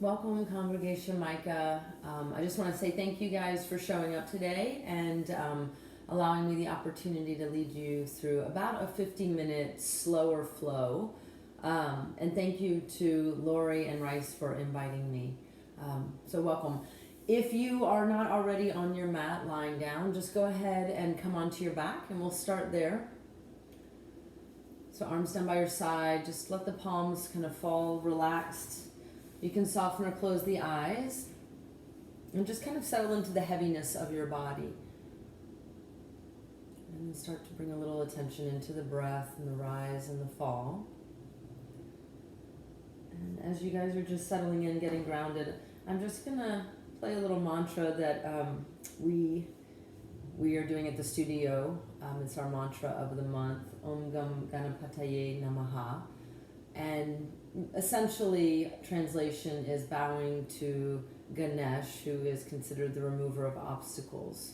Welcome, Congregation Micah. I just want to say thank you guys for showing up today and allowing me the opportunity to lead you through about a 15-minute slower flow. And thank you to Lori and Rice for inviting me. So welcome. If you are not already on your mat lying down, just go ahead and come onto your back and we'll start there. So arms down by your side, just let the palms kind of fall relaxed. You can soften or close the eyes and just kind of settle into the heaviness of your body. And then start to bring a little attention into the breath and the rise and the fall. And as you guys are just settling in, getting grounded, I'm just going to play a little mantra that we are doing at the studio. It's our mantra of the month, Om Gam Ganapataye Namaha. And essentially, translation is bowing to Ganesh, who is considered the remover of obstacles.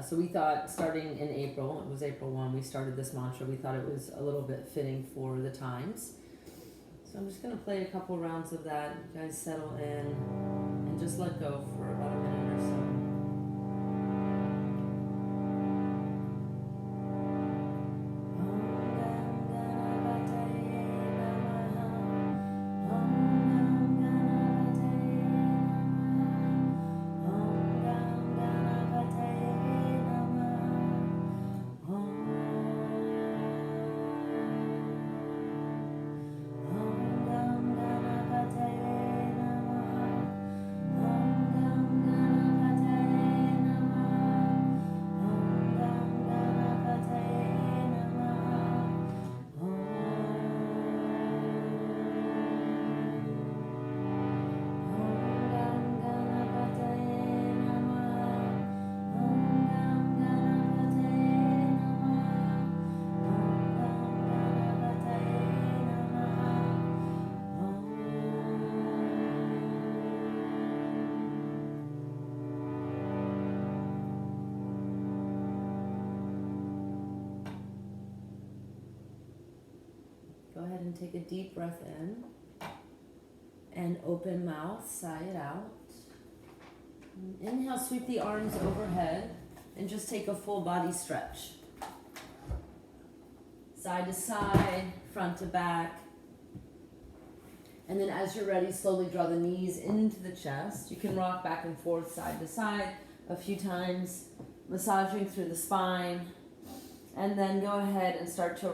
So we thought, starting in April, it was April 1, we started this mantra. We thought it was a little bit fitting for the times. So I'm just going to play a couple rounds of that. You guys settle in and just let go for about a minute or so. Go ahead and take a deep breath in and open mouth, sigh it out. Inhale, sweep the arms overhead and just take a full body stretch. Side to side, front to back. And then as you're ready, slowly draw the knees into the chest. You can rock back and forth, side to side a few times, massaging through the spine. And then go ahead and start to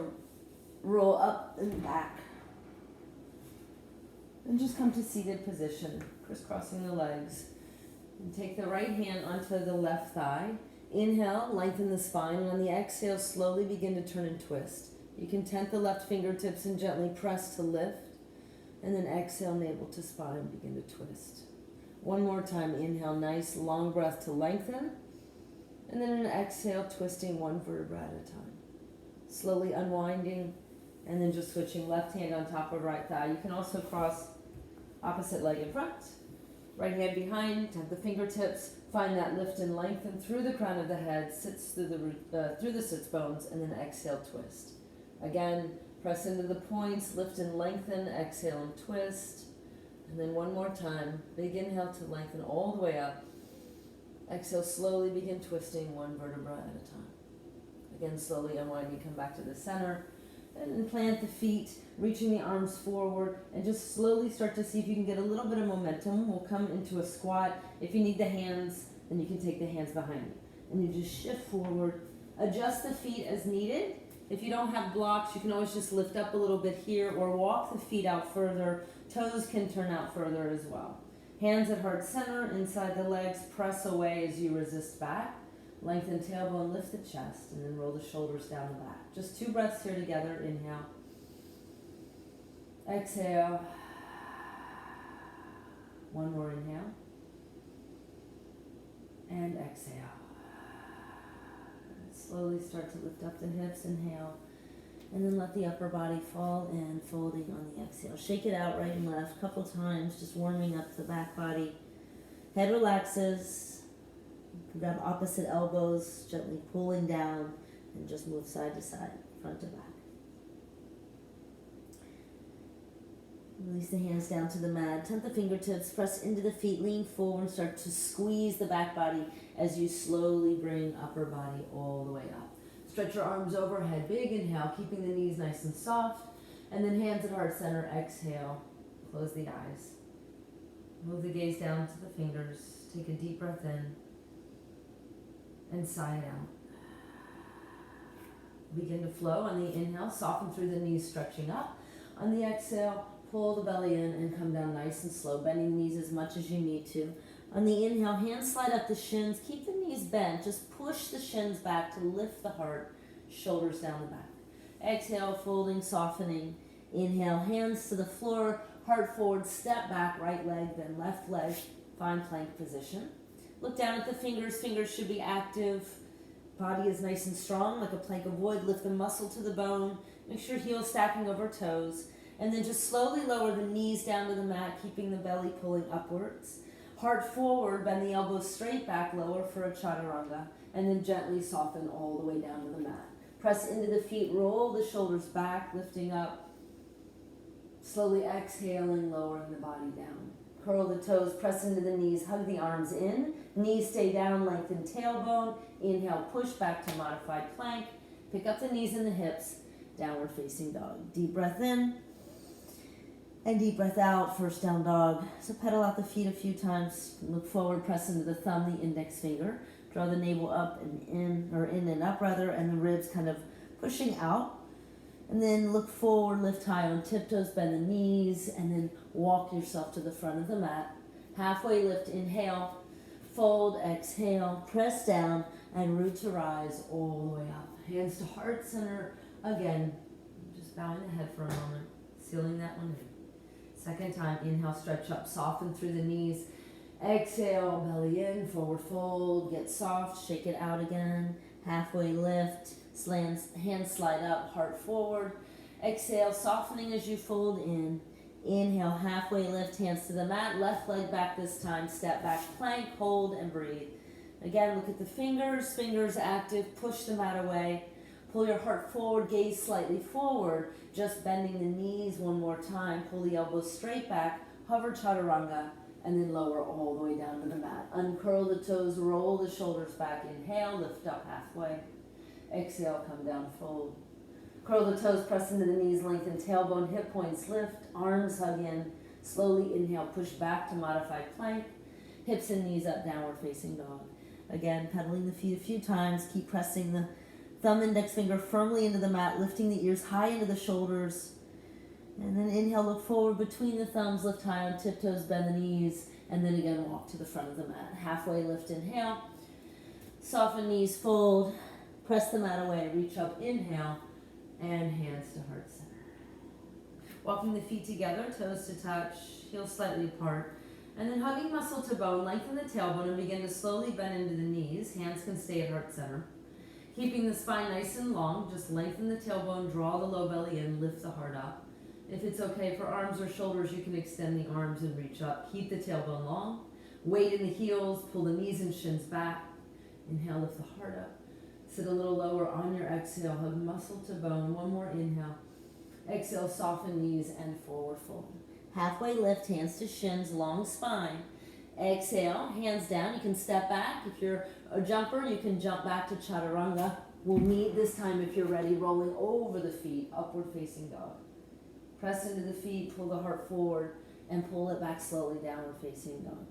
roll up and back. And just come to seated position, crisscrossing the legs. And take the right hand onto the left thigh. Inhale, lengthen the spine, and on the exhale, slowly begin to turn and twist. You can tent the left fingertips and gently press to lift. And then exhale, navel to spine, begin to twist. One more time, inhale, nice long breath to lengthen. And then an exhale, twisting one vertebra at a time. Slowly unwinding. And then just switching left hand on top of right thigh. You can also cross opposite leg in front, right hand behind, tap the fingertips, find that lift and lengthen through the crown of the head, sits through the sits bones, and then exhale, twist. Again, press into the points, lift and lengthen, exhale and twist. And then one more time, big inhale to lengthen all the way up. Exhale, slowly begin twisting one vertebra at a time. Again, slowly unwinding, come back to the center. And plant the feet, reaching the arms forward, and just slowly start to see if you can get a little bit of momentum. We'll come into a squat. If you need the hands, then you can take the hands behind you. And you just shift forward. Adjust the feet as needed. If you don't have blocks, you can always just lift up a little bit here or walk the feet out further. Toes can turn out further as well. Hands at heart center, inside the legs, press away as you resist back. Lengthen tailbone, lift the chest, and then roll the shoulders down the back. Just 2 breaths here together. Inhale. Exhale. One more inhale. And exhale. Slowly start to lift up the hips. Inhale. And then let the upper body fall in, folding on the exhale. Shake it out right and left a couple times, just warming up the back body. Head relaxes. Grab opposite elbows, gently pulling down, and just move side to side, front to back. Release the hands down to the mat. Tuck the fingertips, press into the feet, lean forward, and start to squeeze the back body as you slowly bring upper body all the way up. Stretch your arms overhead. Big inhale, keeping the knees nice and soft. And then hands at heart center. Exhale. Close the eyes. Move the gaze down to the fingers. Take a deep breath in. And sigh it out. Begin to flow on the inhale. Soften through the knees, stretching up. On the exhale, pull the belly in and come down nice and slow, bending the knees as much as you need to. On the inhale, hands slide up the shins. Keep the knees bent. Just push the shins back to lift the heart, shoulders down the back. Exhale, folding, softening. Inhale, hands to the floor, heart forward, step back, right leg, then left leg. Find plank position. Look down at the fingers. Fingers should be active. Body is nice and strong, like a plank of wood. Lift the muscle to the bone. Make sure heels stacking over toes. And then just slowly lower the knees down to the mat, keeping the belly pulling upwards. Heart forward, bend the elbows straight back, lower for a chaturanga. And then gently soften all the way down to the mat. Press into the feet, roll the shoulders back, lifting up. Slowly exhaling, lowering the body down. Curl the toes, press into the knees, hug the arms in. Knees stay down, lengthen tailbone. Inhale, push back to modified plank. Pick up the knees and the hips. Downward facing dog. Deep breath in. And deep breath out, first down dog. So pedal out the feet a few times. Look forward, press into the thumb, the index finger. Draw the navel up and in, or in and up rather, and the ribs kind of pushing out. And then look forward, lift high on tiptoes, bend the knees, and then walk yourself to the front of the mat. Halfway lift, inhale, fold, exhale, press down, and root to rise all the way up. Hands to heart center. Again, just bowing the head for a moment, sealing that one in. Second time, inhale, stretch up, soften through the knees. Exhale, belly in, forward fold, get soft, shake it out again. Halfway lift, hands slide up, heart forward. Exhale, softening as you fold in. Inhale, halfway lift, hands to the mat, left leg back this time, step back, plank, hold, and breathe. Again, look at the fingers active, push the mat away. Pull your heart forward, gaze slightly forward, just bending the knees one more time. Pull the elbows straight back, hover chaturanga, and then lower all the way down to the mat. Uncurl the toes, roll the shoulders back. Inhale, lift up halfway. Exhale, come down, fold. Curl the toes, press into the knees, lengthen tailbone, hip points lift, arms hug in. Slowly inhale, push back to modified plank. Hips and knees up, downward facing dog. Again, pedaling the feet a few times. Keep pressing the thumb index finger firmly into the mat, lifting the ears high into the shoulders. And then inhale, look forward between the thumbs, lift high on tiptoes, bend the knees, and then again walk to the front of the mat. Halfway lift, inhale. Soften knees, fold. Press the mat away, reach up, inhale, and hands to heart center. Walking the feet together, toes to touch, heels slightly apart. And then hugging muscle to bone, lengthen the tailbone and begin to slowly bend into the knees. Hands can stay at heart center. Keeping the spine nice and long, just lengthen the tailbone, draw the low belly in, lift the heart up. If it's okay for arms or shoulders, you can extend the arms and reach up. Keep the tailbone long. Weight in the heels, pull the knees and shins back. Inhale, lift the heart up. Sit a little lower on your exhale, hug muscle to bone. One more inhale. Exhale, soften knees and forward fold. Halfway lift, hands to shins, long spine. Exhale, hands down. You can step back. If you're a jumper, you can jump back to chaturanga. We'll meet this time if you're ready, rolling over the feet, upward facing dog. Press into the feet, pull the heart forward, and pull it back slowly, downward facing dog.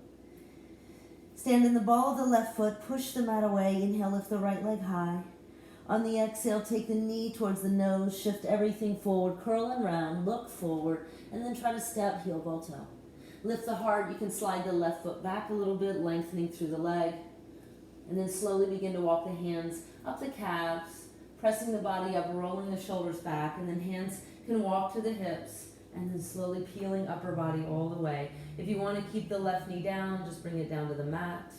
Stand in the ball of the left foot, push the mat away. Inhale, lift the right leg high. On the exhale, take the knee towards the nose, shift everything forward, curl and round, look forward, and then try to step heel ball toe. Lift the heart, you can slide the left foot back a little bit, lengthening through the leg. And then slowly begin to walk the hands up the calves, pressing the body up, rolling the shoulders back, and then hands can walk to the hips, and then slowly peeling upper body all the way. If you want to keep the left knee down, just bring it down to the mat.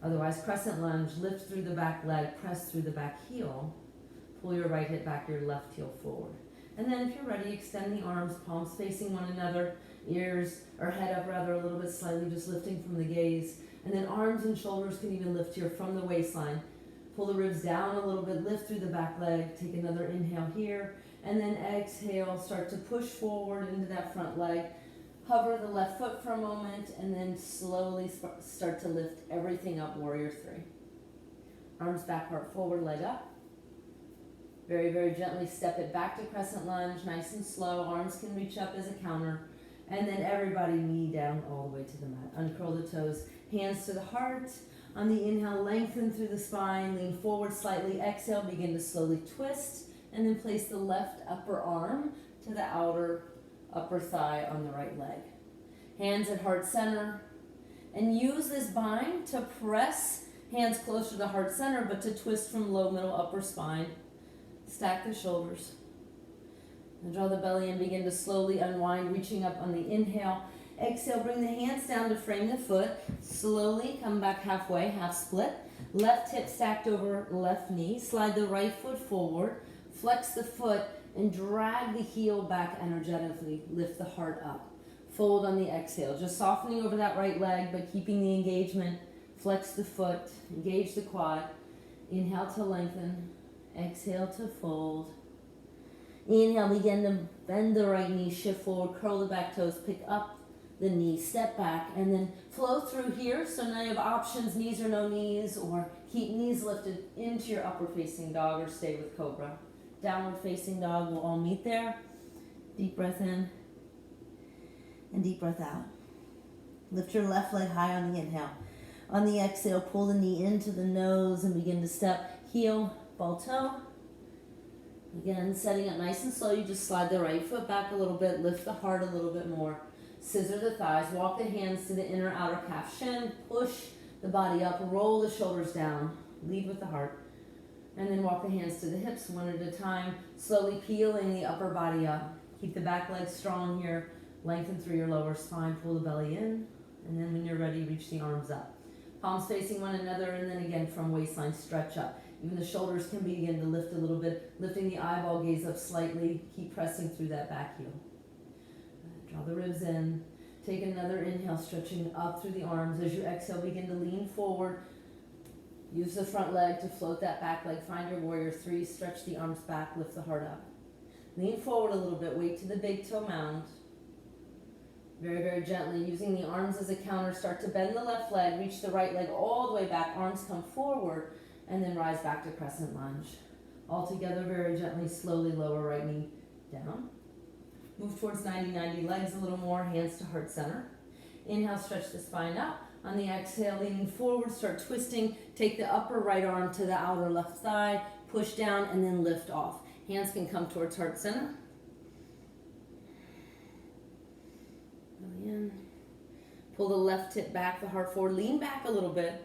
Otherwise, crescent lunge, lift through the back leg, press through the back heel. Pull your right hip back, your left heel forward. And then if you're ready, extend the arms, palms facing one another, ears, or head up rather a little bit slightly, just lifting from the gaze. And then arms and shoulders can even lift here from the waistline. Pull the ribs down a little bit, lift through the back leg, take another inhale here, and then exhale, start to push forward into that front leg. Hover the left foot for a moment, and then slowly start to lift everything up, warrior three. Arms back, heart forward, leg up. Very, very gently step it back to crescent lunge, nice and slow. Arms can reach up as a counter. And then everybody knee down all the way to the mat. Uncurl the toes, hands to the heart. On the inhale, lengthen through the spine, lean forward slightly. Exhale, begin to slowly twist, and then place the left upper arm to the outer upper thigh on the right leg. Hands at heart center, and use this bind to press hands closer to the heart center, but to twist from low, middle, upper spine. Stack the shoulders. And draw the belly in, begin to slowly unwind, reaching up on the inhale. Exhale, bring the hands down to frame the foot. Slowly come back halfway, half split. Left hip stacked over left knee. Slide the right foot forward. Flex the foot and drag the heel back energetically. Lift the heart up. Fold on the exhale. Just softening over that right leg, but keeping the engagement. Flex the foot. Engage the quad. Inhale to lengthen. Exhale to fold. Inhale, begin to bend the right knee, shift forward, curl the back toes, pick up the knee, step back, and then flow through here. So now you have options, knees or no knees, or keep knees lifted into your upper facing dog, or stay with cobra. Downward facing dog, we'll all meet there. Deep breath in, and deep breath out. Lift your left leg high on the inhale. On the exhale, pull the knee into the nose and begin to step, heel, ball toe. Again, setting up nice and slow, you just slide the right foot back a little bit, lift the heart a little bit more. Scissor the thighs, walk the hands to the inner outer calf shin, push the body up, roll the shoulders down, lead with the heart. And then walk the hands to the hips one at a time, slowly peeling the upper body up. Keep the back leg strong here, lengthen through your lower spine, pull the belly in, and then when you're ready, reach the arms up. Palms facing one another, and then again from waistline, stretch up. Even the shoulders can begin to lift a little bit, lifting the eyeball gaze up slightly. Keep pressing through that back heel. Draw the ribs in. Take another inhale, stretching up through the arms. As you exhale, begin to lean forward. Use the front leg to float that back leg. Find your warrior three. Stretch the arms back, lift the heart up. Lean forward a little bit, weight to the big toe mound. Very, very gently, using the arms as a counter, start to bend the left leg, reach the right leg all the way back, arms come forward, and then rise back to crescent lunge. All together, very gently, slowly lower right knee down. Move towards 90-90, legs a little more, hands to heart center. Inhale, stretch the spine up. On the exhale, leaning forward, start twisting. Take the upper right arm to the outer left thigh, push down, and then lift off. Hands can come towards heart center. Belly in. Pull the left hip back, the heart forward. Lean back a little bit.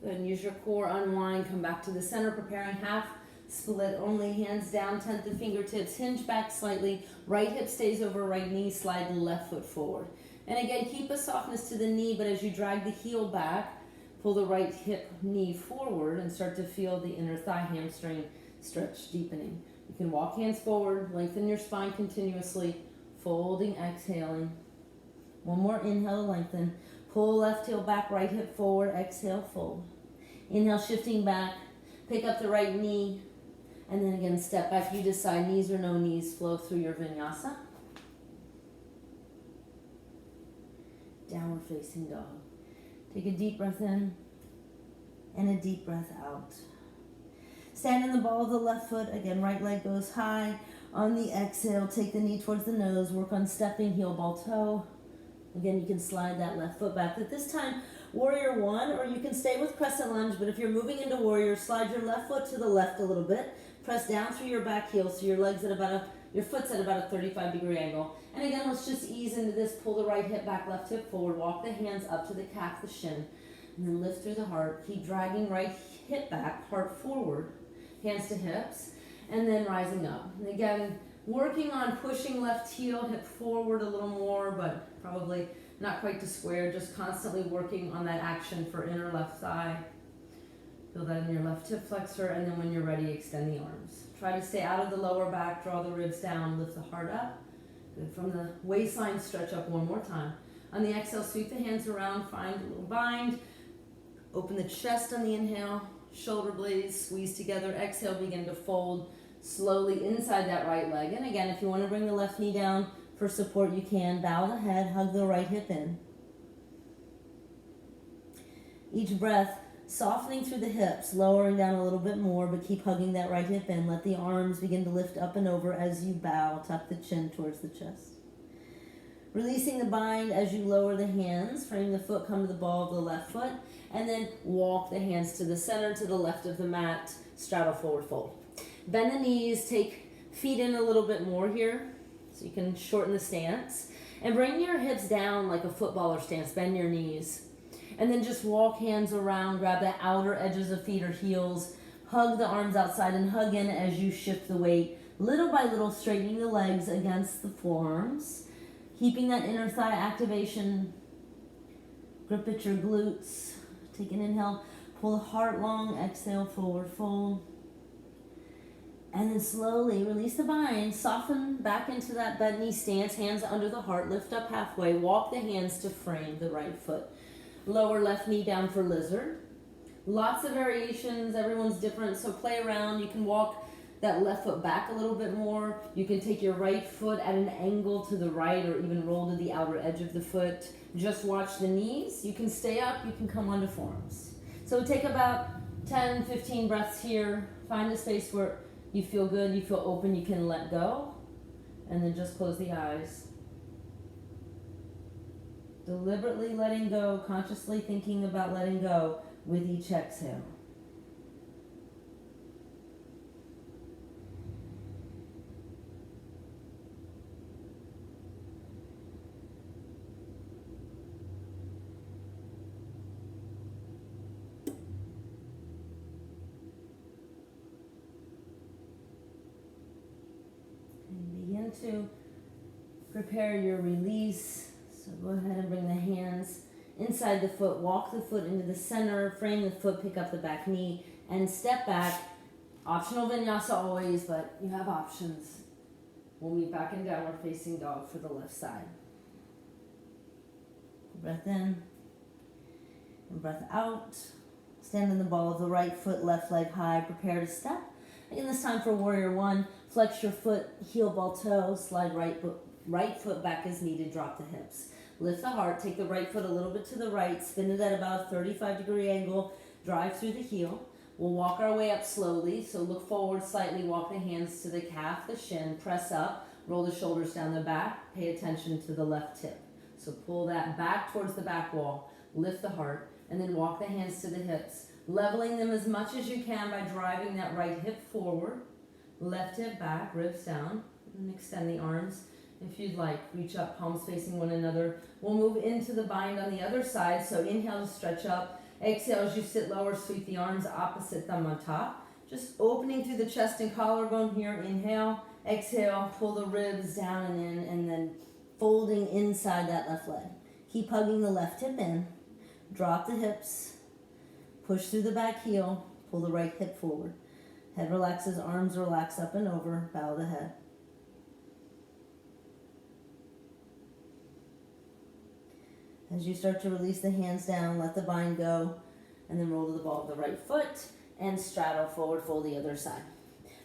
Good, and use your core, unwind, come back to the center, preparing half split only, hands down, tent the fingertips, hinge back slightly, right hip stays over right knee, slide the left foot forward. And again, keep a softness to the knee, but as you drag the heel back, pull the right hip knee forward and start to feel the inner thigh hamstring stretch deepening. You can walk hands forward, lengthen your spine continuously, folding, exhaling. One more inhale, lengthen. Pull left heel back, right hip forward, exhale, fold. Inhale, shifting back, pick up the right knee, and then again, step back. You decide, knees or no knees, flow through your vinyasa. Downward facing dog. Take a deep breath in and a deep breath out. Stand in the ball of the left foot. Again, right leg goes high. On the exhale, take the knee towards the nose. Work on stepping, heel, ball, toe. Again, you can slide that left foot back. At this time, warrior one, or you can stay with crescent lunge, but if you're moving into warrior, slide your left foot to the left a little bit. Press down through your back heel so your legs at your foot's at about a 35-degree angle. And again, let's just ease into this. Pull the right hip back, left hip forward. Walk the hands up to the calf, the shin. And then lift through the heart. Keep dragging right hip back, heart forward. Hands to hips. And then rising up. And again, working on pushing left heel, hip forward a little more, but probably not quite to square. Just constantly working on that action for inner left thigh. Feel that in your left hip flexor, and then when you're ready, extend the arms. Try to stay out of the lower back, draw the ribs down, lift the heart up. Good. From the waistline, stretch up one more time. On the exhale, sweep the hands around, find a little bind. Open the chest on the inhale, shoulder blades squeeze together. Exhale, begin to fold slowly inside that right leg. And again, if you want to bring the left knee down for support, you can. Bow the head, hug the right hip in. Each breath, softening through the hips, lowering down a little bit more, but keep hugging that right hip in. Let the arms begin to lift up and over as you bow. Tuck the chin towards the chest. Releasing the bind as you lower the hands, frame the foot, come to the ball of the left foot, and then walk the hands to the center, to the left of the mat, straddle forward fold. Bend the knees, take feet in a little bit more here, so you can shorten the stance, and bring your hips down like a footballer stance, bend your knees. And then just walk hands around, grab the outer edges of feet or heels, hug the arms outside and hug in as you shift the weight, little by little straightening the legs against the forearms. Keeping that inner thigh activation, grip at your glutes. Take an inhale, pull the heart long, exhale, forward fold. And then slowly release the bind, soften back into that bent knee stance, hands under the heart, lift up halfway, walk the hands to frame the right foot. Lower left knee down for lizard. Lots of variations, everyone's different, so play around. You can walk that left foot back a little bit more. You can take your right foot at an angle to the right or even roll to the outer edge of the foot. Just watch the knees. You can stay up, you can come onto forearms. So take about 10, 15 breaths here. Find a space where you feel good, you feel open, you can let go. And then just close the eyes. Deliberately letting go, consciously thinking about letting go with each exhale. To prepare your release. So go ahead and bring the hands inside the foot, walk the foot into the center, frame the foot, pick up the back knee, and step back. Optional vinyasa always, but you have options. We'll meet back in downward facing dog for the left side. Breath in and breath out. Stand in the ball of the right foot, left leg high, prepare to step. Again, this time for warrior one. Flex your foot, heel ball toe, slide right foot back as needed, drop the hips. Lift the heart, take the right foot a little bit to the right, spin it at about a 35-degree angle, drive through the heel. We'll walk our way up slowly, so look forward slightly, walk the hands to the calf, the shin, press up, roll the shoulders down the back, pay attention to the left hip. So pull that back towards the back wall, lift the heart, and then walk the hands to the hips, leveling them as much as you can by driving that right hip forward. Left hip back, ribs down, and extend the arms. If you'd like, reach up, palms facing one another. We'll move into the bind on the other side, so inhale to stretch up. Exhale as you sit lower, sweep the arms, opposite thumb on top. Just opening through the chest and collarbone here, inhale. Exhale, pull the ribs down and in, and then folding inside that left leg. Keep hugging the left hip in. Drop the hips, push through the back heel, pull the right hip forward. Head relaxes, arms relax up and over, bow the head. As you start to release the hands down, let the bind go, and then roll to the ball of the right foot, and straddle forward, fold the other side.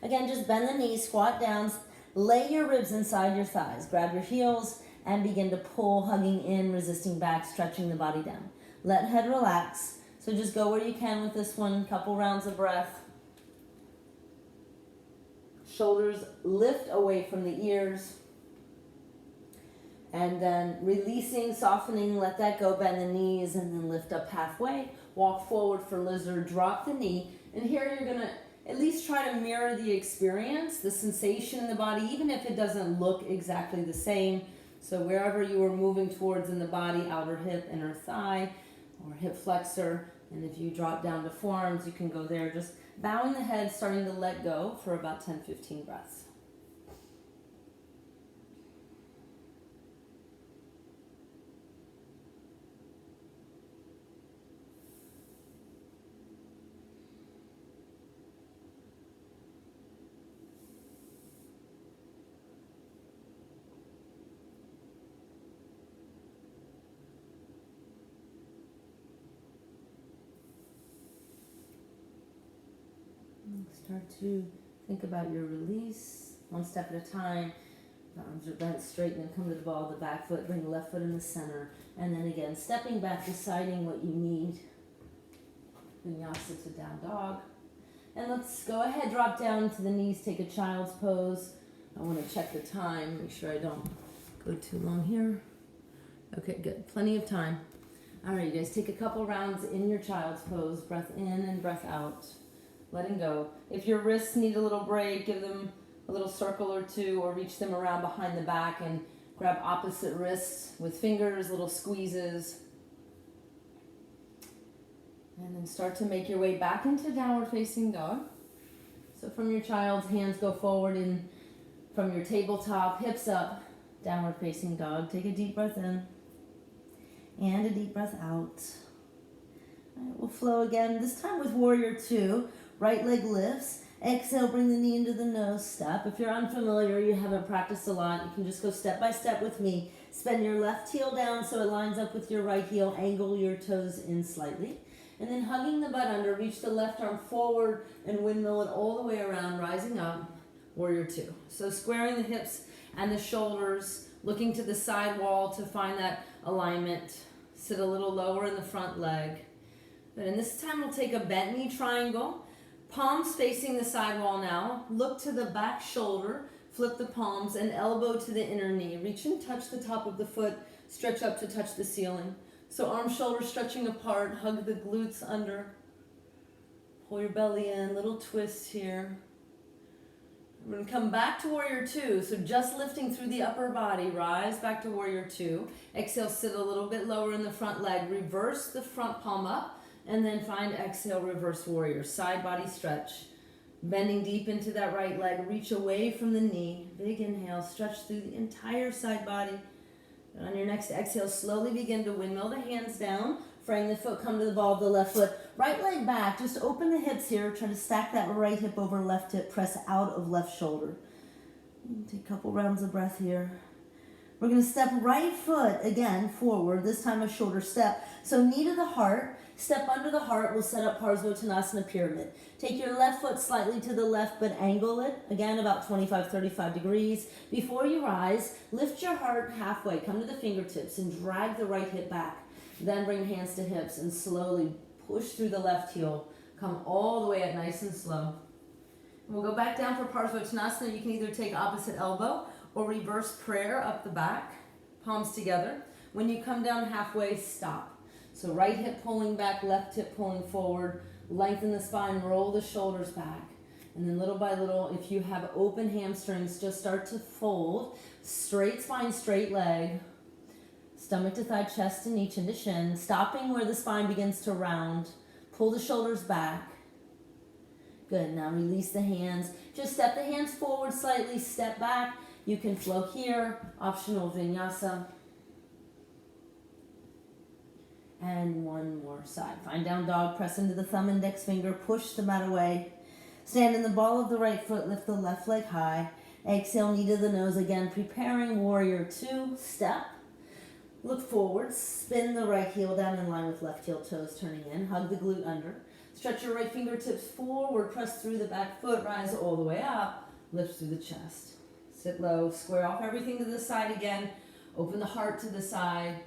Again, just bend the knees, squat down, lay your ribs inside your thighs, grab your heels, and begin to pull, hugging in, resisting back, stretching the body down. Let head relax, so just go where you can with this one, couple rounds of breath. Shoulders lift away from the ears. And then releasing, softening, let that go, bend the knees, and then lift up halfway. Walk forward for lizard, drop the knee. And here you're gonna at least try to mirror the experience, the sensation in the body, even if it doesn't look exactly the same. So wherever you are moving towards in the body, outer hip, inner thigh, or hip flexor. And if you drop down to forearms, you can go there. Just bowing the head, starting to let go for about 10-15 breaths. Start to think about your release, one step at a time. The arms are bent straight, and then come to the ball of the back foot, bring the left foot in the center, and then again, stepping back, deciding what you need. Vinyasa to down dog. And let's go ahead, drop down to the knees, take a child's pose. I want to check the time, make sure I don't go too long here. Okay, good, plenty of time. All right, you guys, take a couple rounds in your child's pose, breath in and breath out, letting go. If your wrists need a little break, give them a little circle or two, or reach them around behind the back and grab opposite wrists with fingers, little squeezes. And then start to make your way back into downward facing dog. So from your child's, hands go forward, and from your tabletop, hips up, downward facing dog. Take a deep breath in and a deep breath out. All right, we'll flow again, this time with warrior two. Right leg lifts. Exhale, bring the knee into the nose, step. If you're unfamiliar, you haven't practiced a lot, you can just go step by step with me. Spin your left heel down so it lines up with your right heel. Angle your toes in slightly. And then hugging the butt under, reach the left arm forward and windmill it all the way around, rising up, warrior two. So squaring the hips and the shoulders, looking to the side wall to find that alignment. Sit a little lower in the front leg. But in this time, we'll take a bent knee triangle. Palms facing the side wall now. Look to the back shoulder, flip the palms, and elbow to the inner knee. Reach and touch the top of the foot, stretch up to touch the ceiling. So arms, shoulders stretching apart, hug the glutes under. Pull your belly in, little twist here. We're going to come back to warrior two. So just lifting through the upper body, rise back to warrior two. Exhale, sit a little bit lower in the front leg. Reverse the front palm up. And then find exhale, reverse warrior, side body stretch. Bending deep into that right leg, reach away from the knee. Big inhale, stretch through the entire side body. And on your next exhale, slowly begin to windmill the hands down. Frame the foot, come to the ball of the left foot. Right leg back, just open the hips here. Try to stack that right hip over left hip, press out of left shoulder. Take a couple rounds of breath here. We're going to step right foot again forward, this time a shorter step. So knee to the heart. Step under the heart, we'll set up Parsvottanasana pyramid. Take your left foot slightly to the left, but angle it, again, about 25-35 degrees. Before you rise, lift your heart halfway, come to the fingertips, and drag the right hip back. Then bring hands to hips, and slowly push through the left heel. Come all the way up nice and slow. And we'll go back down for Parsvottanasana. You can either take opposite elbow, or reverse prayer up the back, palms together. When you come down halfway, stop. So right hip pulling back, left hip pulling forward, lengthen the spine, roll the shoulders back. And then little by little, if you have open hamstrings, just start to fold. Straight spine, straight leg. Stomach to thigh, chest to knee, chin to shin. Stopping where the spine begins to round. Pull the shoulders back. Good, now release the hands. Just step the hands forward slightly, step back. You can flow here, optional vinyasa. And one more side. Find down dog, press into the thumb index finger, push the mat away. Stand in the ball of the right foot, lift the left leg high. Exhale, knee to the nose again, preparing warrior two, step. Look forward, spin the right heel down in line with left heel toes turning in, hug the glute under. Stretch your right fingertips forward, press through the back foot, rise all the way up, lift through the chest. Sit low, square off everything to the side again, open the heart to the side.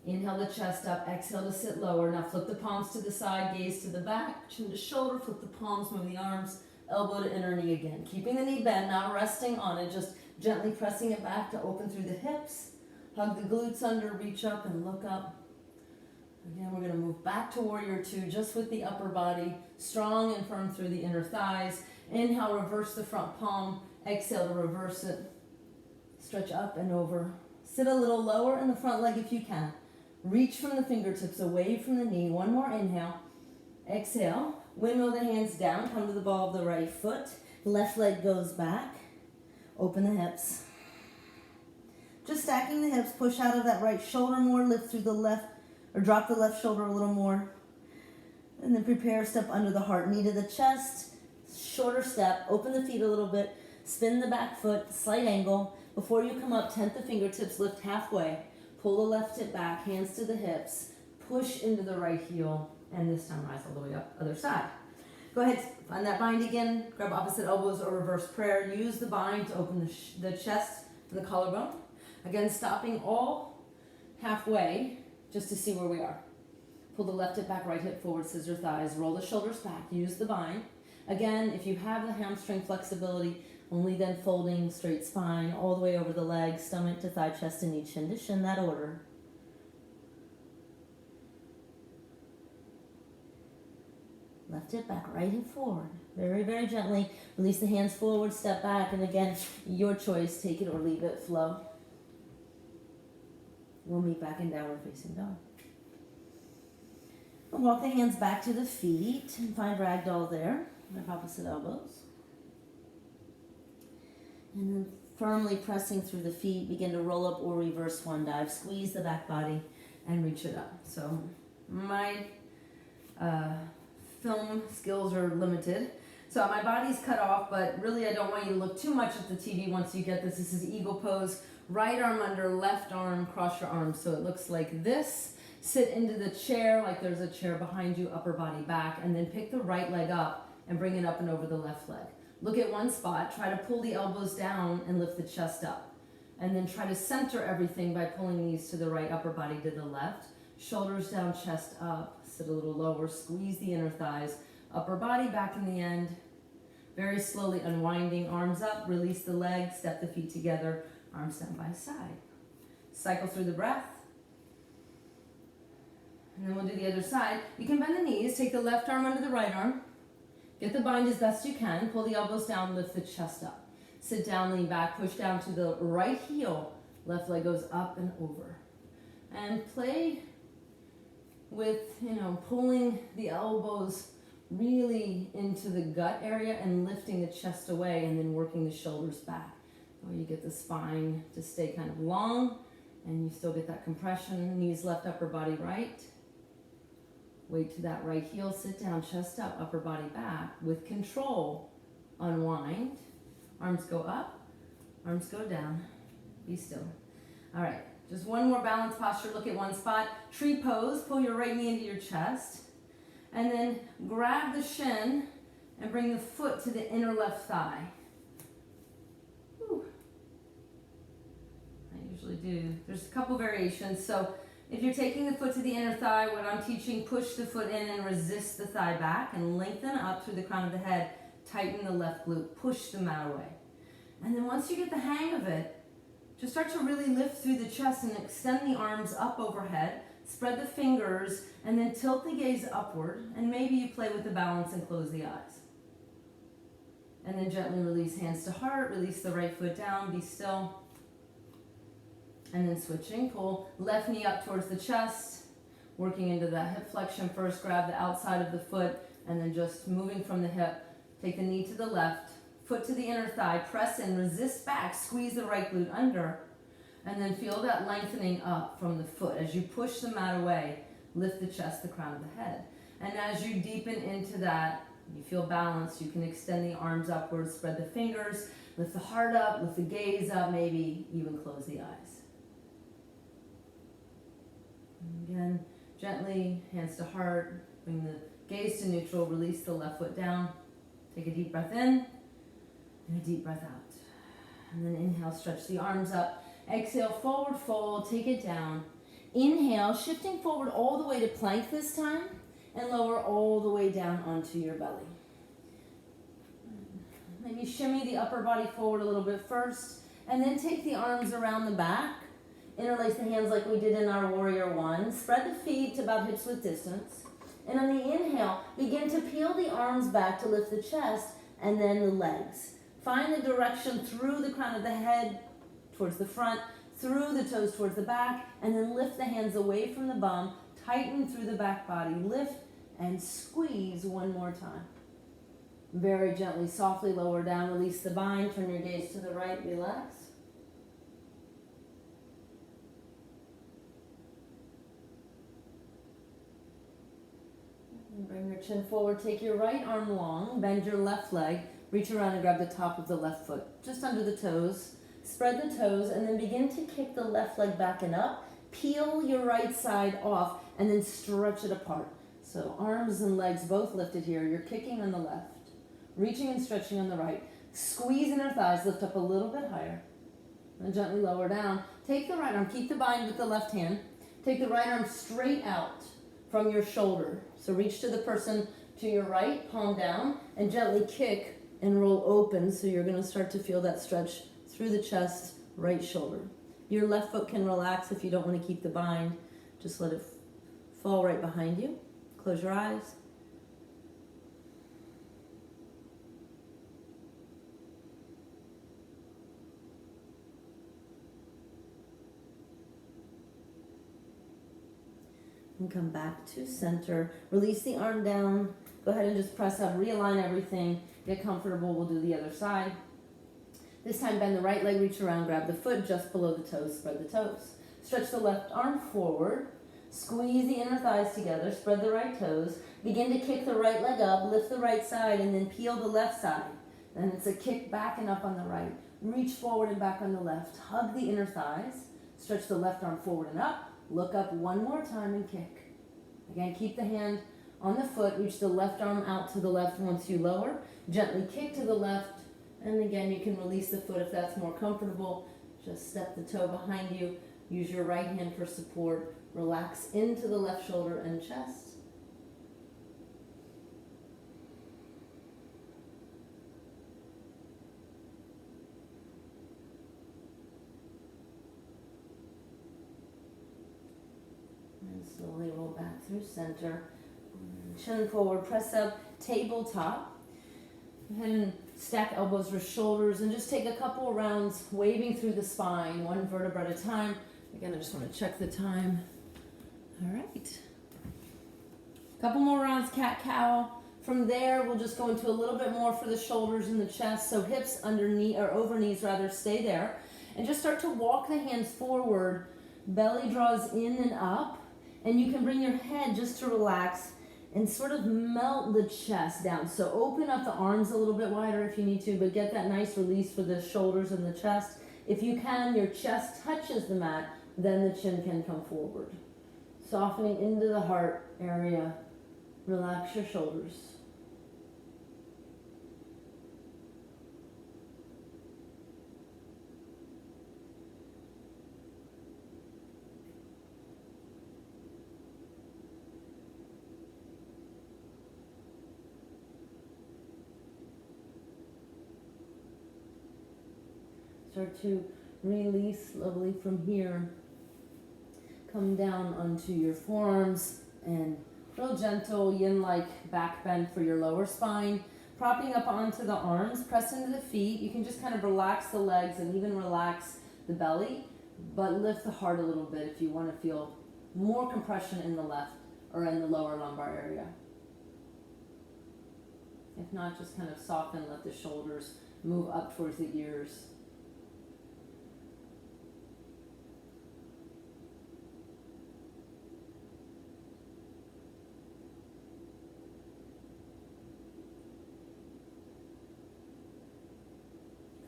Inhale the chest up, exhale to sit lower. Now flip the palms to the side, gaze to the back, chin to shoulder, flip the palms, move the arms, elbow to inner knee again. Keeping the knee bent, not resting on it, just gently pressing it back to open through the hips. Hug the glutes under, reach up and look up. Again, we're going to move back to warrior two, just with the upper body, strong and firm through the inner thighs. Inhale, reverse the front palm. Exhale to reverse it. Stretch up and over. Sit a little lower in the front leg if you can. Reach from the fingertips away from the knee. One more inhale. Exhale. Windmill the hands down. Come to the ball of the right foot. Left leg goes back. Open the hips. Just stacking the hips. Push out of that right shoulder more. Lift through the left, or drop the left shoulder a little more. And then prepare, step under the heart. Knee to the chest. Shorter step. Open the feet a little bit. Spin the back foot. Slight angle. Before you come up, tent the fingertips. Lift halfway. Pull the left hip back, hands to the hips, push into the right heel, and this time rise all the way up, other side. Go ahead, find that bind again. Grab opposite elbows or reverse prayer. Use the bind to open the chest and the collarbone. Again, stopping all halfway just to see where we are. Pull the left hip back, right hip forward, scissor thighs. Roll the shoulders back. Use the bind. Again, if you have the hamstring flexibility, only then folding straight spine all the way over the legs, stomach to thigh, chest to knee, chin to shin, that order. Left hip back, right hip forward. Very, very gently. Release the hands forward, step back, and again, your choice. Take it or leave it, flow. We'll meet back in downward facing dog. And walk the hands back to the feet and find ragdoll there. With opposite elbows. And then firmly pressing through the feet, begin to roll up or reverse swan dive. Squeeze the back body and reach it up. So my film skills are limited. So my body's cut off, but really I don't want you to look too much at the TV once you get this. This is eagle pose. Right arm under, left arm, cross your arms. So it looks like this. Sit into the chair like there's a chair behind you, upper body back, and then pick the right leg up and bring it up and over the left leg. Look at one spot, try to pull the elbows down and lift the chest up. And then try to center everything by pulling these to the right, upper body to the left. Shoulders down, chest up, sit a little lower, squeeze the inner thighs, upper body back in the end. Very slowly unwinding, arms up, release the legs, step the feet together, arms side by side. Cycle through the breath. And then we'll do the other side. You can bend the knees, take the left arm under the right arm. Get the bind as best you can. Pull the elbows down, lift the chest up. Sit down, lean back, push down to the right heel. Left leg goes up and over. And play with, pulling the elbows really into the gut area and lifting the chest away and then working the shoulders back. Or you get the spine to stay kind of long and you still get that compression. Knees left, upper body right. Weight to that right heel, sit down, chest up, upper body back. With control, unwind. Arms go up, arms go down. Be still. All right, just one more balance posture. Look at one spot. Tree pose, pull your right knee into your chest. And then grab the shin and bring the foot to the inner left thigh. Whew. I usually do. There's a couple variations. So if you're taking the foot to the inner thigh, what I'm teaching, push the foot in and resist the thigh back and lengthen up through the crown of the head. Tighten the left glute, push the mat away. And then once you get the hang of it, just start to really lift through the chest and extend the arms up overhead. Spread the fingers and then tilt the gaze upward. And maybe you play with the balance and close the eyes. And then gently release hands to heart, release the right foot down, be still. And then switching, pull left knee up towards the chest, working into that hip flexion first, grab the outside of the foot, and then just moving from the hip, take the knee to the left, foot to the inner thigh, press in, resist back, squeeze the right glute under, and then feel that lengthening up from the foot. As you push the mat away, lift the chest, the crown of the head. And as you deepen into that, you feel balanced, you can extend the arms upwards, spread the fingers, lift the heart up, lift the gaze up, maybe even close the eyes. Again, gently, hands to heart, bring the gaze to neutral, release the left foot down. Take a deep breath in and a deep breath out. And then inhale, stretch the arms up. Exhale, forward fold, take it down. Inhale, shifting forward all the way to plank this time and lower all the way down onto your belly. Maybe shimmy the upper body forward a little bit first and then take the arms around the back. Interlace the hands like we did in our warrior one. Spread the feet to about hips width distance. And on the inhale, begin to peel the arms back to lift the chest and then the legs. Find the direction through the crown of the head towards the front, through the toes towards the back, and then lift the hands away from the bum. Tighten through the back body. Lift and squeeze one more time. Very gently, softly lower down. Release the bind. Turn your gaze to the right. Relax. Bring your chin forward, take your right arm long, bend your left leg, reach around and grab the top of the left foot, just under the toes. Spread the toes and then begin to kick the left leg back and up. Peel your right side off and then stretch it apart. So arms and legs both lifted here. You're kicking on the left, reaching and stretching on the right. Squeeze inner thighs, lift up a little bit higher, and gently lower down. Take the right arm, keep the bind with the left hand. Take the right arm straight out from your shoulder. So reach to the person to your right, palm down, and gently kick and roll open. So you're gonna start to feel that stretch through the chest, right shoulder. Your left foot can relax if you don't want to keep the bind. Just let it fall right behind you. Close your eyes. And come back to center. Release the arm down. Go ahead and just press up, realign everything. Get comfortable, we'll do the other side. This time bend the right leg, reach around, grab the foot just below the toes, spread the toes. Stretch the left arm forward. Squeeze the inner thighs together, spread the right toes. Begin to kick the right leg up, lift the right side, and then peel the left side. Then it's a kick back and up on the right. Reach forward and back on the left. Hug the inner thighs. Stretch the left arm forward and up. Look up one more time and kick. Again, keep the hand on the foot. Reach the left arm out to the left once you lower. Gently kick to the left. And again, you can release the foot if that's more comfortable. Just step the toe behind you. Use your right hand for support. Relax into the left shoulder and chest. And slowly roll back through center. Chin forward, press up, tabletop. Go ahead and stack elbows or shoulders and just take a couple of rounds waving through the spine, one vertebra at a time. Again, I just want to check the time. All right. Couple more rounds, cat-cow. From there, we'll just go into a little bit more for the shoulders and the chest. So hips under knee, or over knees rather, stay there. And just start to walk the hands forward. Belly draws in and up. And you can bring your head just to relax and sort of melt the chest down. So open up the arms a little bit wider if you need to, but get that nice release for the shoulders and the chest. If you can, your chest touches the mat, then the chin can come forward. Softening into the heart area. Relax your shoulders. Start to release slowly from here. Come down onto your forearms and real gentle yin-like back bend for your lower spine. Propping up onto the arms, press into the feet. You can just kind of relax the legs and even relax the belly, but lift the heart a little bit if you want to feel more compression in the left or in the lower lumbar area. If not, just kind of soften, let the shoulders move up towards the ears.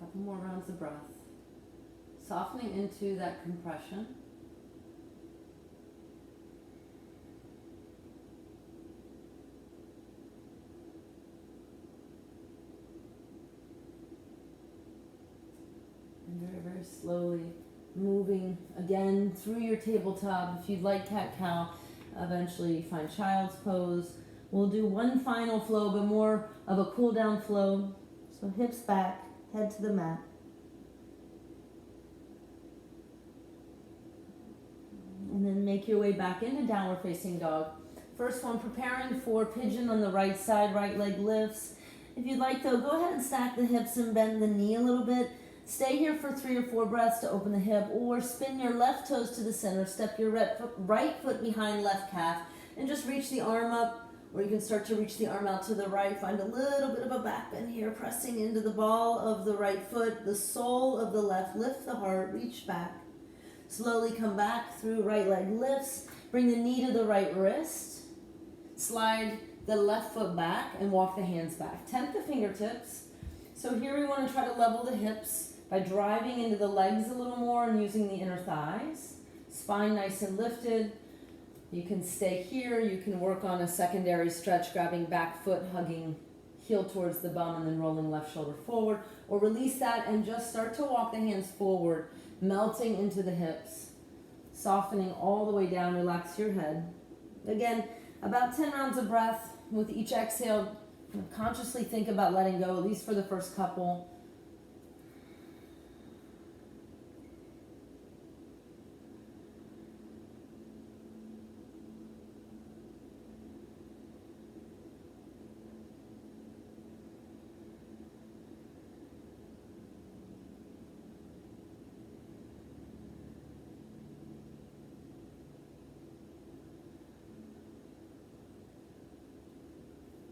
Couple more rounds of breath. Softening into that compression. And very, very slowly moving again through your tabletop. If you'd like cat-cow, eventually find child's pose. We'll do one final flow, but more of a cool down flow. So hips back, head to the mat. And then make your way back into downward facing dog. First one, preparing for pigeon on the right side, right leg lifts. If you'd like though, go ahead and stack the hips and bend the knee a little bit. Stay here for 3 or 4 breaths to open the hip, or spin your left toes to the center, step your right foot behind left calf, and just reach the arm up, or you can start to reach the arm out to the right. Find a little bit of a back bend here, pressing into the ball of the right foot, the sole of the left. Lift the heart, reach back. Slowly come back through right leg lifts. Bring the knee to the right wrist. Slide the left foot back and walk the hands back. Tempt the fingertips. So here we want to try to level the hips by driving into the legs a little more and using the inner thighs. Spine nice and lifted. You can stay here, you can work on a secondary stretch, grabbing back foot, hugging heel towards the bum, and then rolling left shoulder forward, or release that and just start to walk the hands forward, melting into the hips, softening all the way down. Relax your head. Again, about 10 rounds of breath. With each exhale, consciously think about letting go, at least for the first couple.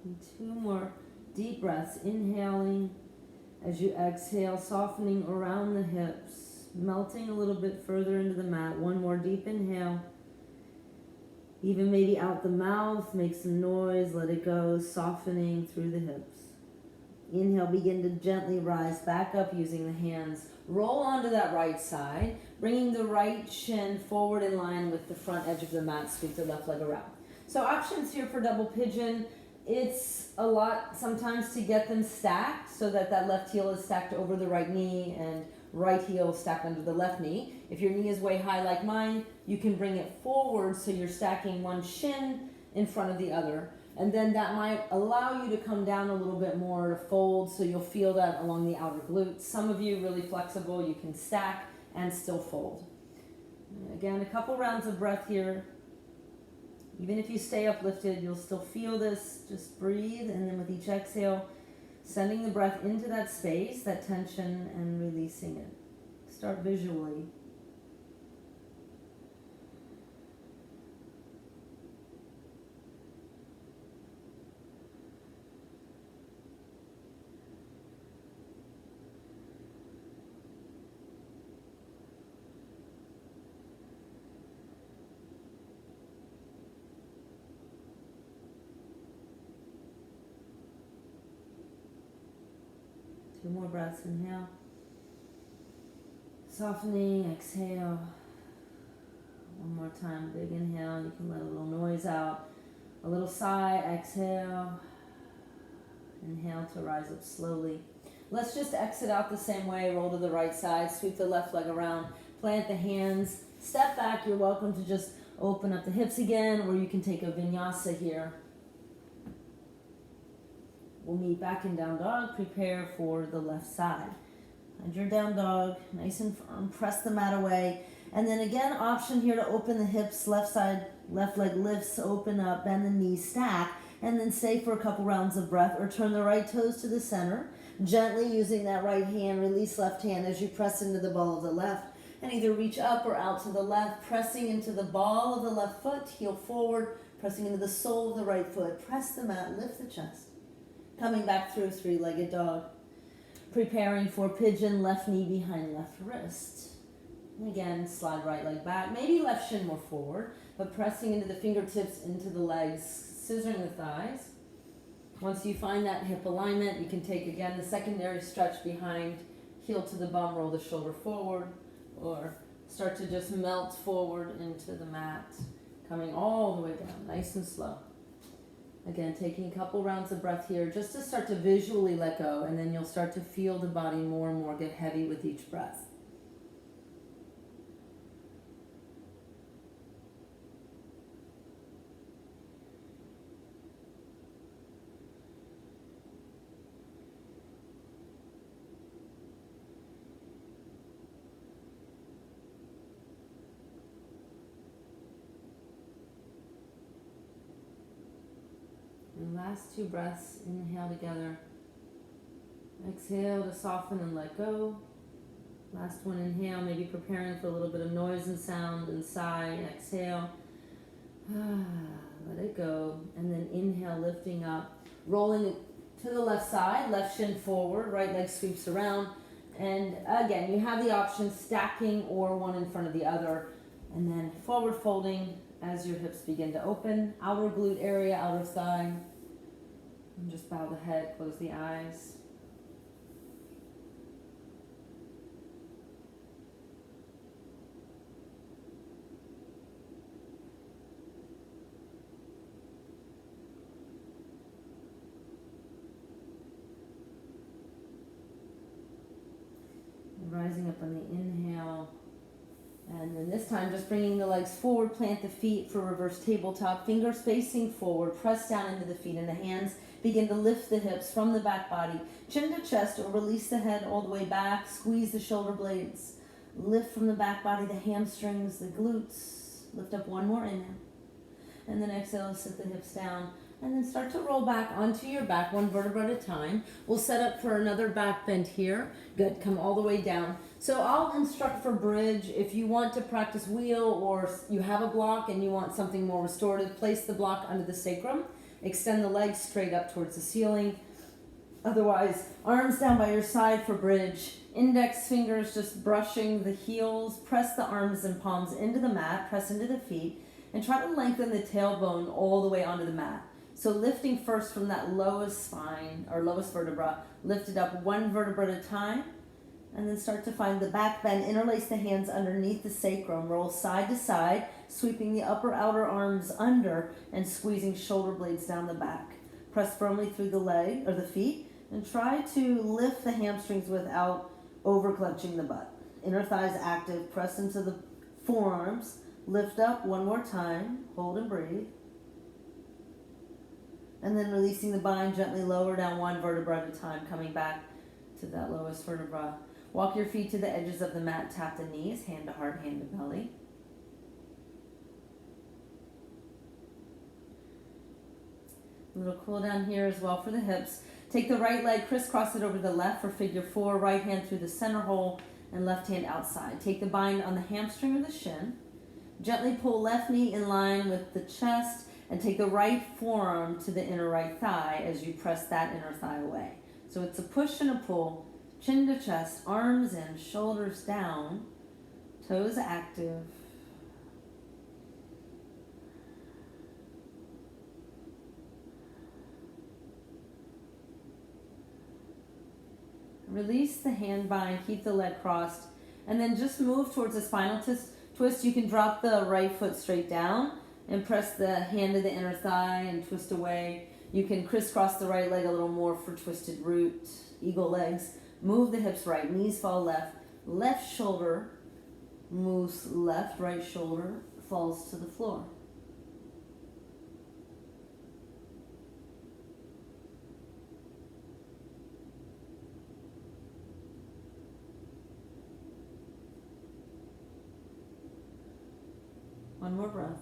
And 2 more deep breaths, inhaling as you exhale, softening around the hips, melting a little bit further into the mat. 1 more deep inhale, even maybe out the mouth, make some noise, let it go, softening through the hips. Inhale, begin to gently rise back up using the hands. Roll onto that right side, bringing the right shin forward in line with the front edge of the mat. Sweep the left leg around. So options here for double pigeon. It's a lot sometimes to get them stacked so that that left heel is stacked over the right knee and right heel stacked under the left knee. If your knee is way high like mine, you can bring it forward so you're stacking one shin in front of the other. And then that might allow you to come down a little bit more to fold, so you'll feel that along the outer glutes. Some of you really flexible, you can stack and still fold. Again, a couple rounds of breath here. Even if you stay uplifted, you'll still feel this. Just breathe, and then with each exhale, sending the breath into that space, that tension, and releasing it. Start visually. Two more breaths, inhale. Softening, exhale. One more time, big inhale. You can let a little noise out. A little sigh, exhale. Inhale to rise up slowly. Let's just exit out the same way. Roll to the right side, sweep the left leg around, plant the hands, step back. You're welcome to just open up the hips again, or you can take a vinyasa here. We'll meet back in down dog. Prepare for the left side. Find your down dog, nice and firm. Press the mat away. And then again, option here to open the hips. Left side, left leg lifts, open up, bend the knees, stack. And then stay for a couple rounds of breath, or turn the right toes to the center. Gently using that right hand, release left hand as you press into the ball of the left. And either reach up or out to the left, pressing into the ball of the left foot, heel forward, pressing into the sole of the right foot. Press the mat, lift the chest. Coming back through three-legged dog. Preparing for pigeon, left knee behind left wrist. And again, slide right leg back, maybe left shin more forward, but pressing into the fingertips, into the legs, scissoring the thighs. Once you find that hip alignment, you can take again the secondary stretch behind, heel to the bum, roll the shoulder forward, or start to just melt forward into the mat, coming all the way down, nice and slow. Again, taking a couple rounds of breath here just to start to visually let go, and then you'll start to feel the body more and more get heavy with each breath. And last 2 breaths, inhale together. Exhale to soften and let go. Last one, inhale, maybe preparing for a little bit of noise and sound, and sigh, exhale. Let it go. And then inhale, lifting up, rolling it to the left side, left shin forward, right leg sweeps around. And again, you have the option stacking or one in front of the other. And then forward folding as your hips begin to open. Outer glute area, outer thigh. And just bow the head, close the eyes. Rising up on the inhale. And then this time, just bringing the legs forward, plant the feet for reverse tabletop. Fingers facing forward, press down into the feet, and the hands begin to lift the hips from the back body. Chin to chest, or release the head all the way back. Squeeze the shoulder blades. Lift from the back body, the hamstrings, the glutes. Lift up one more inhale. And then exhale, sit the hips down. And then start to roll back onto your back, one vertebra at a time. We'll set up for another back bend here. Good, come all the way down. So I'll instruct for bridge. If you want to practice wheel or you have a block and you want something more restorative, place the block under the sacrum. Extend the legs straight up towards the ceiling. Otherwise, arms down by your side for bridge. Index fingers just brushing the heels. Press the arms and palms into the mat. Press into the feet. And try to lengthen the tailbone all the way onto the mat. So lifting first from that lowest spine or lowest vertebra, lift it up one vertebra at a time, and then start to find the back bend. Interlace the hands underneath the sacrum, roll side to side, sweeping the upper outer arms under and squeezing shoulder blades down the back. Press firmly through the leg or the feet and try to lift the hamstrings without over clenching the butt. Inner thighs active, press into the forearms, lift up one more time, hold and breathe. And then releasing the bind, gently lower down one vertebra at a time, coming back to that lowest vertebra. Walk your feet to the edges of the mat, tap the knees, hand to heart, hand to belly. A little cool down here as well for the hips. Take the right leg, crisscross it over the left for figure four, right hand through the center hole and left hand outside. Take the bind on the hamstring or the shin. Gently pull left knee in line with the chest. And take the right forearm to the inner right thigh as you press that inner thigh away. So it's a push and a pull, chin to chest, arms in, shoulders down, toes active. Release the hand bind, keep the leg crossed, and then just move towards the spinal twist. You can drop the right foot straight down and press the hand to the inner thigh and twist away. You can crisscross the right leg a little more for twisted root, eagle legs. Move the hips right, knees fall left. Left shoulder moves left, right shoulder falls to the floor. One more breath.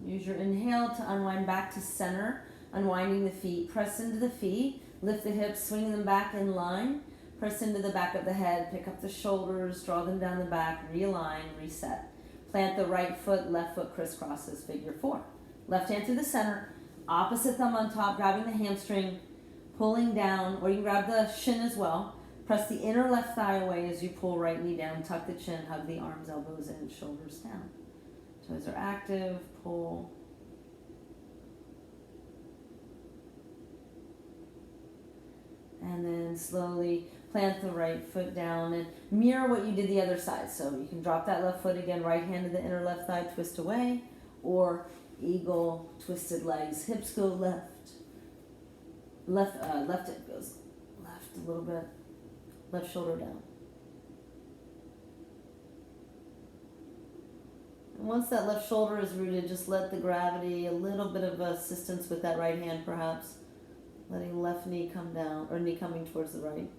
Use your inhale to unwind back to center, unwinding the feet. Press into the feet, lift the hips, swing them back in line. Press into the back of the head, pick up the shoulders, draw them down the back, realign, reset. Plant the right foot, left foot crisscrosses, figure four. Left hand to the center, opposite thumb on top, grabbing the hamstring, pulling down, or you can grab the shin as well. Press the inner left thigh away as you pull right knee down, tuck the chin, hug the arms, elbows in, shoulders down. Toes are active, pull. And then slowly plant the right foot down and mirror what you did the other side. So you can drop that left foot again, right hand to the inner left thigh, twist away, or eagle, twisted legs. Hips go left. Left hip goes left a little bit. Left shoulder down. And once that left shoulder is rooted, just let the gravity, a little bit of assistance with that right hand perhaps, letting left knee come down, or knee coming towards the right.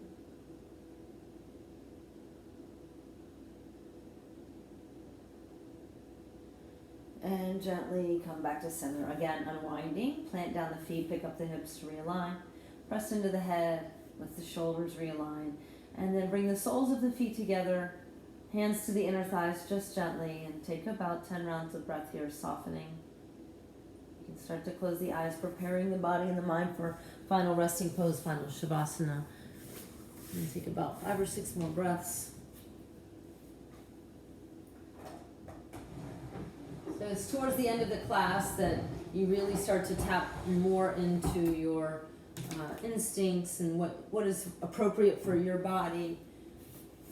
And gently come back to center. Again, unwinding, plant down the feet, pick up the hips to realign, press into the head, let the shoulders realign, and then bring the soles of the feet together, hands to the inner thighs just gently, and take about 10 rounds of breath here, softening. You can start to close the eyes, preparing the body and the mind for final resting pose, final Shavasana. And take about 5 or 6 more breaths. So it's towards the end of the class that you really start to tap more into your instincts and what is appropriate for your body.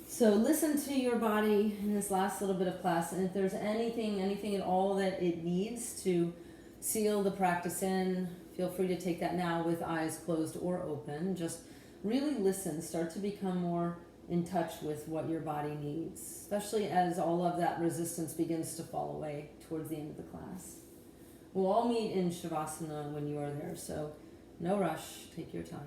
So listen to your body in this last little bit of class, and if there's anything at all that it needs to seal the practice in, feel free to take that now with eyes closed or open. Just really listen, start to become more in touch with what your body needs, especially as all of that resistance begins to fall away towards the end of the class. We'll all meet in Shavasana when you are there, so no rush, take your time.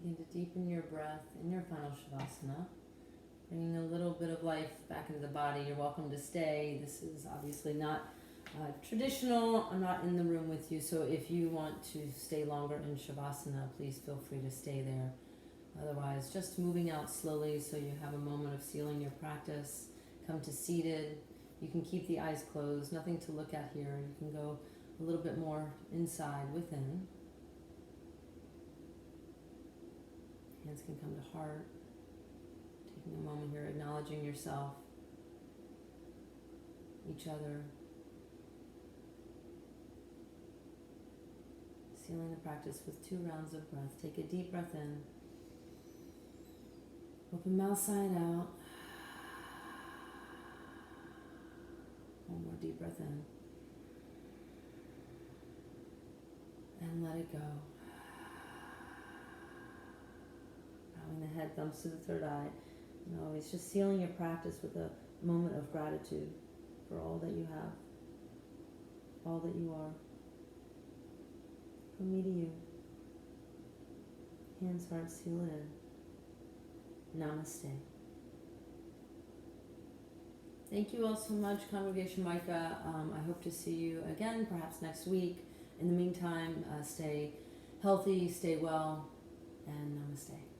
Begin to deepen your breath in your final Shavasana, bringing a little bit of life back into the body. You're welcome to stay. This is obviously not traditional. I'm not in the room with you, so if you want to stay longer in Shavasana, please feel free to stay there. Otherwise, just moving out slowly so you have a moment of sealing your practice. Come to seated. You can keep the eyes closed, nothing to look at here. You can go a little bit more inside, within. Hands can come to heart. Taking a moment here, acknowledging yourself, each other. Sealing the practice with 2 rounds of breath. Take a deep breath in. Open mouth side out. One more deep breath in. And let it go. Bowing the head, thumbs to the third eye. And always just sealing your practice with a moment of gratitude for all that you have, all that you are. From me to you. Hands, heart, seal it in. Namaste. Thank you all so much, Congregation Micah. I hope to see you again, perhaps next week. In the meantime, stay healthy, stay well, and namaste.